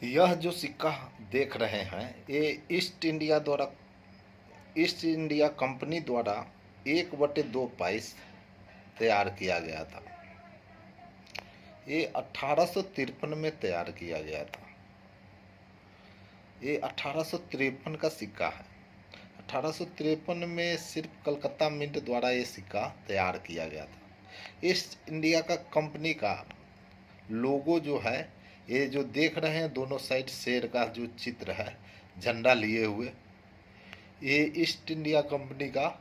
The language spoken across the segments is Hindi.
यह जो सिक्का देख रहे हैं ये ईस्ट इंडिया कंपनी द्वारा 1/2 पाइस तैयार किया गया था। ये 1853 में तैयार किया गया था। ये 1853 का सिक्का है। 1853 में सिर्फ कलकत्ता मिंट द्वारा ये सिक्का तैयार किया गया था। ईस्ट इंडिया का कंपनी का लोगो जो है, ये जो देख रहे हैं दोनों साइड शेर का जो चित्र है झंडा लिए हुए, ये ईस्ट इंडिया कंपनी का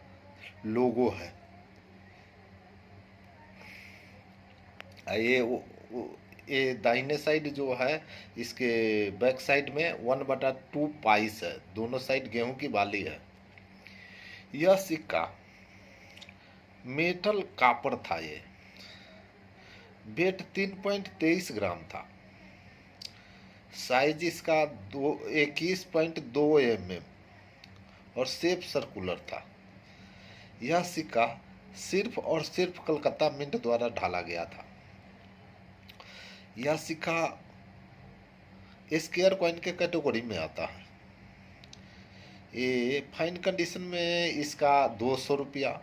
लोगो है। ये दाहिने साइड जो है इसके बैक साइड में 1/2 पाइस है। दोनों साइड गेहूं की बाली है। यह सिक्का मेटल कापर था। ये वेट 3.23 ग्राम था। साइज इसका 21.2 mm और शेप सर्कुलर था। यह सिक्का सिर्फ और सिर्फ कलकत्ता मिंट द्वारा ढाला गया था। यह सिक्का स्क्वायर कॉइन के कैटेगरी में आता है। ये फाइन कंडीशन में इसका 200 रुपया,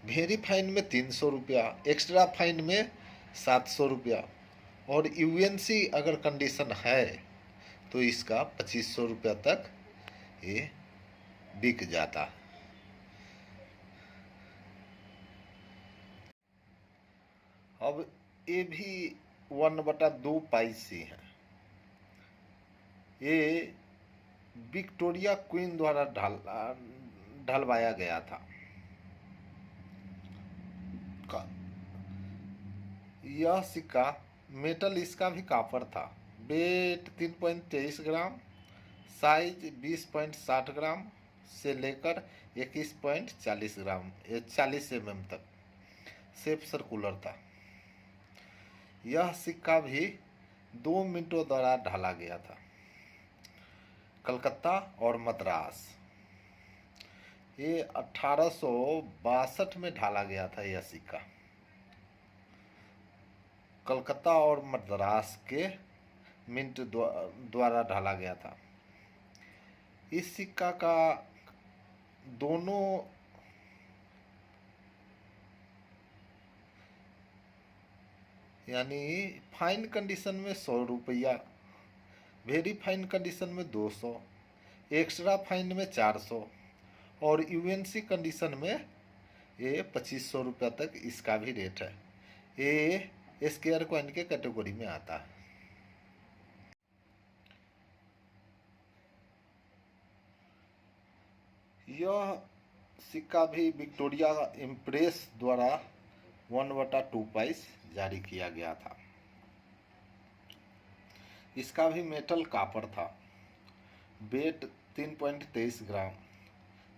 वेरी फाइन में 300 रुपया, एक्स्ट्रा फाइन में 700 रुपया और यूएनसी अगर कंडीशन है तो इसका 2500 रुपया तक ये बिक जाता है। अब ये भी 1/2 पाइस ही है। ये विक्टोरिया क्वीन द्वारा ढलवाया गया था। यह सिक्का मेटल इसका भी कापर था। वेट 3.23 ग्राम, साइज 20.60 ग्राम से लेकर 21.40 ग्राम 40 mm तक, शेप सर्कुलर था। यह सिक्का भी 2 मिनटों द्वारा ढाला गया था। कलकत्ता और मद्रास, ये 1862 में ढाला गया था। यह सिक्का कलकत्ता और मद्रास के मिंट द्वारा ढाला गया था। इस सिक्का का दोनों यानी फाइन कंडीशन में 100 रुपया, वेरी फाइन कंडीशन में 200, एक्स्ट्रा फाइन में 400 और यूएनसी कंडीशन में ये 2500 रुपया तक इसका भी रेट है। ये स्क्वायर कॉइन के कैटेगरी में आता है। यह सिक्का भी विक्टोरिया इम्प्रेस द्वारा 1/2 पाइस जारी किया गया था। इसका भी मेटल कापर था। वेट 3.23 ग्राम,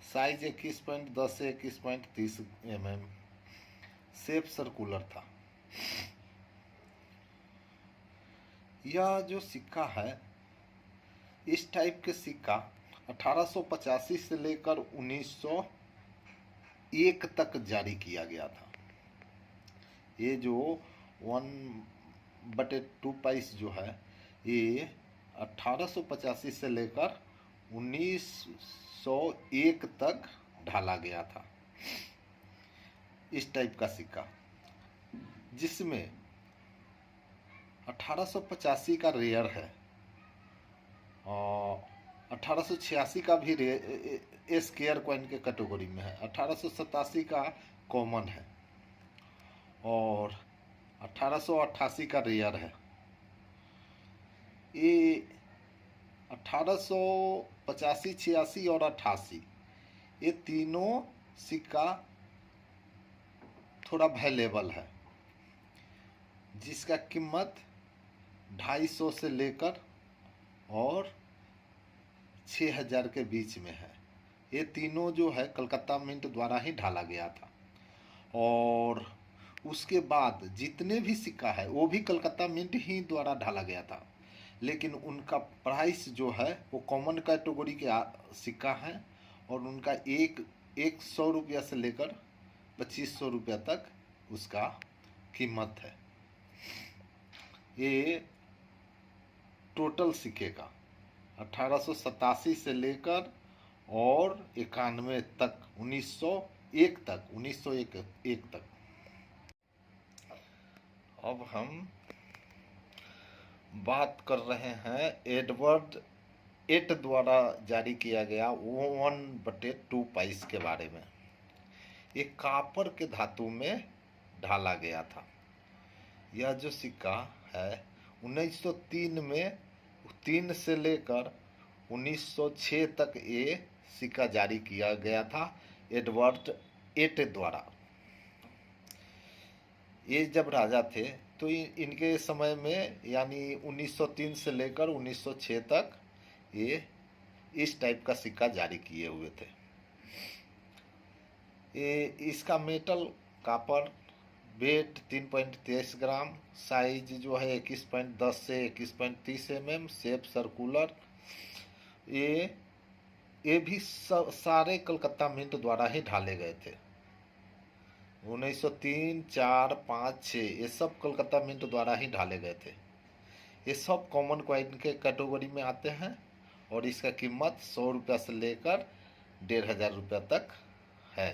साइज 21.10 से 21.30 mm, शेप सर्कुलर था। यह जो सिक्का है, इस टाइप के सिक्का 1885 से लेकर 1901 तक जारी किया गया था। ये जो 1/2 पाइस जो है, ये 1885 से लेकर 1901 तक ढाला गया था। इस टाइप का सिक्का जिसमें 1885 का रेयर है और 1886 का भी स्क्वायर कॉइन के कैटेगरी में है, 1887 का कॉमन है और 1888 का रेयर है। ये 1885, 86 और 88 ये तीनों सिक्का थोड़ा वैल्यूएबल है, जिसका कीमत 250 से लेकर और 6000 के बीच में है। ये तीनों जो है कलकत्ता मिंट द्वारा ही ढाला गया था और उसके बाद जितने भी सिक्का है वो भी कलकत्ता मिंट ही द्वारा ढाला गया था, लेकिन उनका प्राइस जो है वो कॉमन कैटेगरी के सिक्का है और उनका 100 रुपया से लेकर 2500 रुपया तक उसका कीमत है। ये टोटल सिक्के का 1887 से लेकर और 91 तक 1901 तक। अब हम बात कर रहे हैं एडवर्ड एट द्वारा जारी किया गया 1/2 पाइस के बारे में। ये कॉपर के धातु में ढाला गया था। यह जो सिक्का है 1903 में 3 से लेकर 1906 तक ये सिक्का जारी किया गया था एडवर्ड एट द्वारा। ये जब राजा थे तो इनके समय में यानी 1903 से लेकर 1906 तक ये इस टाइप का सिक्का जारी किए हुए थे। ये इसका मेटल कॉपर, वेट 3.23 ग्राम, साइज जो है 21.10 से 21.30 mm, शेप सर्कुलर। ये भी सारे कलकत्ता मिंट द्वारा ही ढाले गए थे। 1903, 4, 5, 6 ये सब कलकत्ता मिंट द्वारा ही ढाले गए थे। ये सब कॉमन क्वाइन के कैटेगरी में आते हैं और इसका कीमत 100 रुपया से लेकर 1500 रुपया तक है।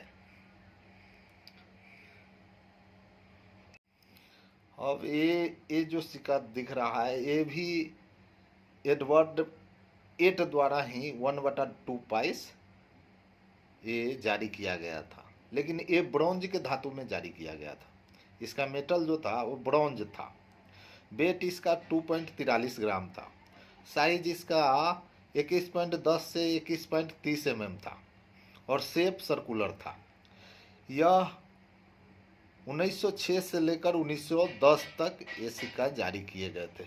अब ये जो सिक्का दिख रहा है ये भी एडवर्ड एट द्वारा ही 1/2 पाइस ये जारी किया गया था, लेकिन ये ब्रॉन्ज के धातु में जारी किया गया था। इसका मेटल जो था वो ब्रॉन्ज था। वेट इसका 2.43 ग्राम था। साइज इसका 21.10 से 21.30 mm था और शेप सर्कुलर था। यह 1906 से लेकर 1910 तक ये सिक्का जारी किए गए थे।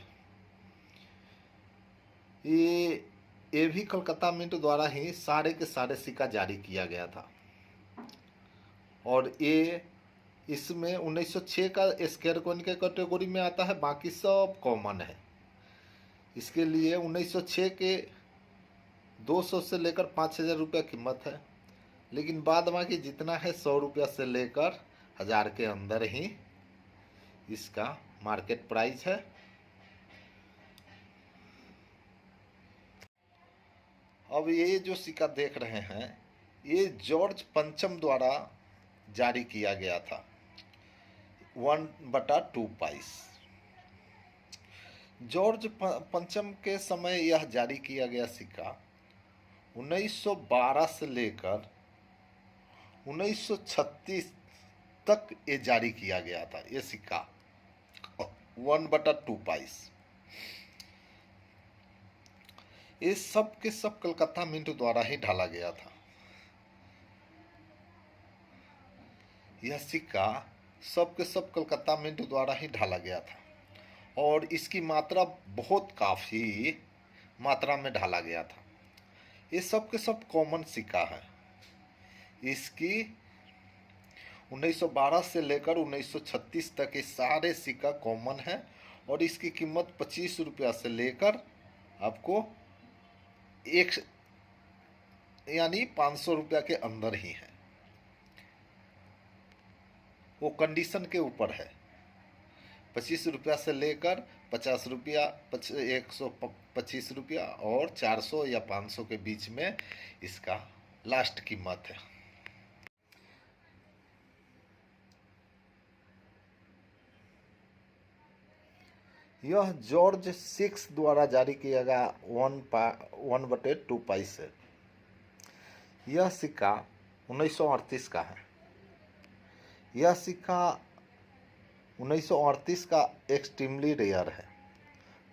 ये भी कलकत्ता मिंट द्वारा ही सारे के सारे सिक्का जारी किया गया था और ये इसमें 1906 का स्क्वायर कॉइन के कैटेगरी में आता है, बाकी सब कॉमन है। इसके लिए 1906 के 200 से लेकर 5000 रुपया कीमत है, लेकिन बाद बाकी जितना है 100 रुपया से लेकर 1000 के अंदर ही इसका मार्केट प्राइस है। अब ये जो सिक्का देख रहे हैं ये जॉर्ज पंचम द्वारा जारी किया गया था 1/2 पाइस। जॉर्ज पंचम के समय यह जारी किया गया सिक्का 1912 से लेकर 1936 तक ये जारी किया गया था। ये सिक्का 1/2 पाइस ये सब के सब कलकत्ता मिंट द्वारा ही ढाला गया था। यह सिक्का सब के सब कलकत्ता मिंट द्वारा ही ढाला गया था और इसकी मात्रा बहुत काफ़ी मात्रा में ढाला गया था। ये सब के सब कॉमन सिक्का है। इसकी 1912 से लेकर 1936 तक ये सारे सिक्का कॉमन है और इसकी कीमत 25 रुपया से लेकर आपको यानी 500 रुपया के अंदर ही है। वो कंडीशन के ऊपर है। 25 रुपया से लेकर 50 रुपया, 125 रुपया और 400 या 500 के बीच में इसका लास्ट कीमत है। यह जॉर्ज 6 द्वारा जारी किया गया 1/2 पाइस है। यह सिक्का 1938 का है। यह सिक्का 1938 का एक्सट्रीमली रेयर है।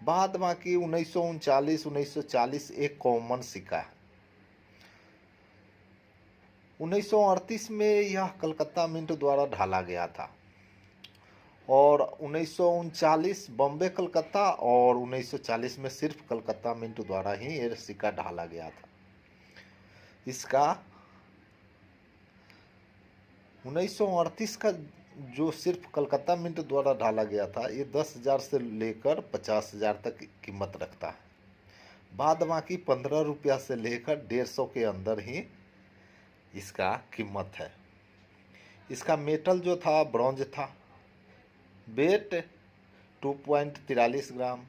बाद बाकी 1939, 1940 एक कॉमन सिक्का है। 1938 में यह कलकत्ता मिंट द्वारा ढाला गया था और 1939 बॉम्बे कलकत्ता और 1940 में सिर्फ कलकत्ता मिंट द्वारा ही ये सिक्का ढाला गया था। इसका 1938 का जो सिर्फ कलकत्ता मिंट द्वारा ढाला गया था ये 10,000 से लेकर 50,000 तक कीमत रखता है। बाद बाकी 15 रुपया से लेकर 150 के अंदर ही इसका कीमत है। इसका मेटल जो था ब्रॉन्ज था। वेट 2.43 ग्राम,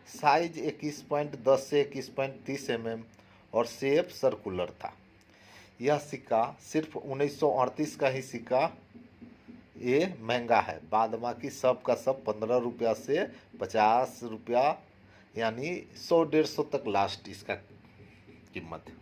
साइज 21.10 से 21.30 mm और शेप सर्कुलर था। यह सिक्का सिर्फ 1938 का ही सिक्का ये महंगा है, बाद बाकी सब का सब 15 रुपया से 50 रुपया यानी 100-150 तक लास्ट इसका कीमत है।